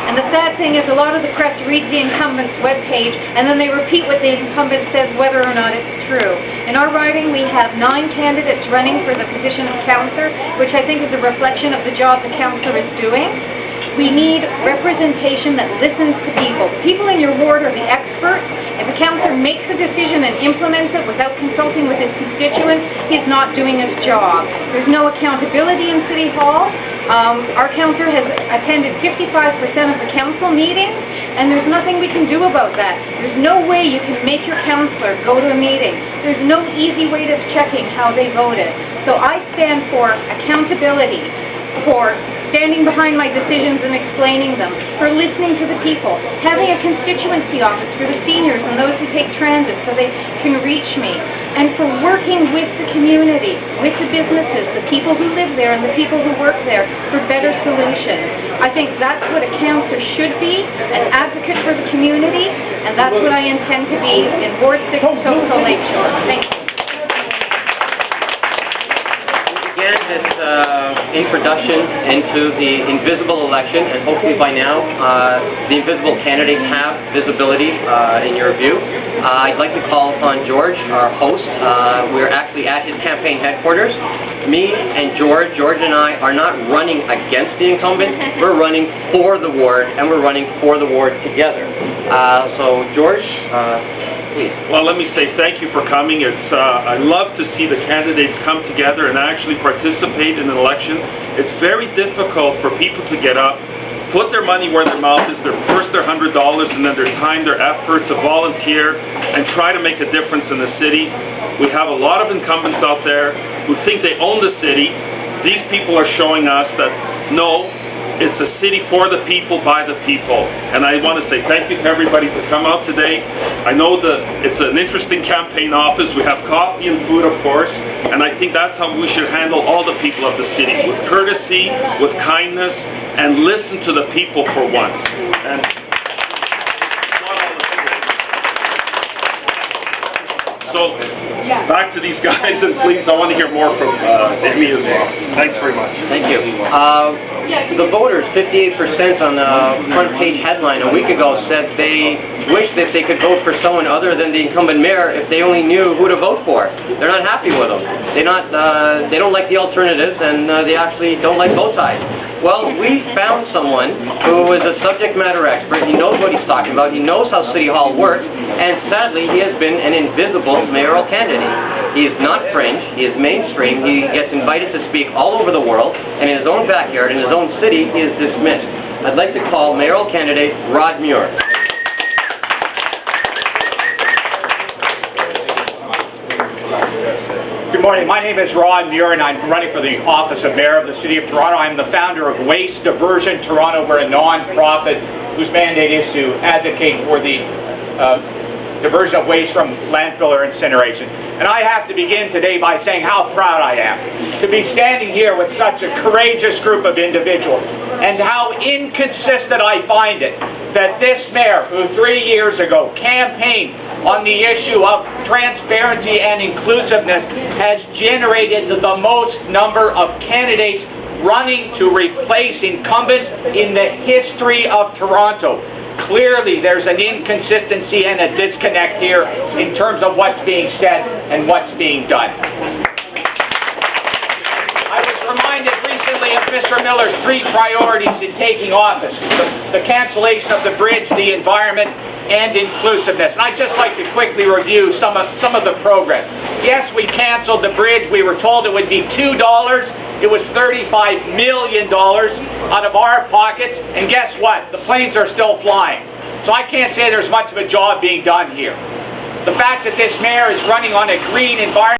And the sad thing is a lot of the press reads the incumbent's webpage and then they repeat what the incumbent says whether or not it's true. In our riding we have 9 candidates running for the position of councillor, which I think is a reflection of the job the councillor is doing. We need representation that listens to people. People in your ward are the experts. If a councillor makes a decision and implements it without consulting with his constituents, he's not doing his job. There's no accountability in City Hall. Our councillor has attended 55% of the council meetings, and there's nothing we can do about that. There's no way you can make your councillor go to a meeting. There's no easy way of checking how they voted. So I stand for accountability, for standing behind my decisions and explaining them, for listening to the people, having a constituency office for the seniors and those who take transit so they can reach me, and for working with the community, with the businesses, the people who live there and the people who work there for better solutions. I think that's what a councillor should be, an advocate for the community, and that's what I intend to be in Ward 6 Etobicoke Lakeshore. Thank you. This introduction into the invisible election, and hopefully by now the invisible candidates have visibility in your view. I'd like to call upon George, our host. We're actually at his campaign headquarters. Me and George and I are not running against the incumbent, we're running for the ward, and we're running for the ward together. So George, please. Well, let me say thank you for coming. I love to see the candidates come together and actually participate in an election. It's very difficult for people to get up, put their money where their mouth is, their $100, and then their time, their effort to volunteer and try to make a difference in the city. We have a lot of incumbents out there who think they own the city. These people are showing us that no, it's a city for the people, by the people. And I want to say thank you to everybody for coming out today. I know that it's an interesting campaign office. We have coffee and food, of course. And I think that's how we should handle all the people of the city, with courtesy, with kindness, and listen to the people for once. And so, back to these guys, and please, I want to hear more from Amy as well. Thanks very much. Thank you. The voters, 58% on the front page headline a week ago said they wish that they could vote for someone other than the incumbent mayor if they only knew who to vote for. They're not happy with him. They don't like the alternatives, and they actually don't like both sides. Well, we found someone who is a subject matter expert. He knows what he's talking about. He knows how City Hall works, and sadly, he has been an invisible mayoral candidate. He is not fringe. He is mainstream. He gets invited to speak all over the world, and in his own backyard, in his own city, he is dismissed. I'd like to call mayoral candidate Rod Muir. Good morning. My name is Rod Muir, and I'm running for the office of Mayor of the City of Toronto. I'm the founder of Waste Diversion Toronto. We're a non-profit whose mandate is to advocate for the diversion of waste from landfill or incineration. And I have to begin today by saying how proud I am to be standing here with such a courageous group of individuals, and how inconsistent I find it that this mayor, who 3 years ago campaigned on the issue of transparency and inclusiveness, has generated the most number of candidates running to replace incumbents in the history of Toronto. Clearly, there's an inconsistency and a disconnect here in terms of what's being said and what's being done. I was reminded recently of Mr. Miller's 3 priorities in taking office: the cancellation of the bridge, the environment, and inclusiveness. And I'd just like to quickly review some of the progress. Yes, we canceled the bridge. We were told it would be $2. It was $35 million out of our pockets, and guess what? The planes are still flying. So I can't say there's much of a job being done here. The fact that this mayor is running on a green environment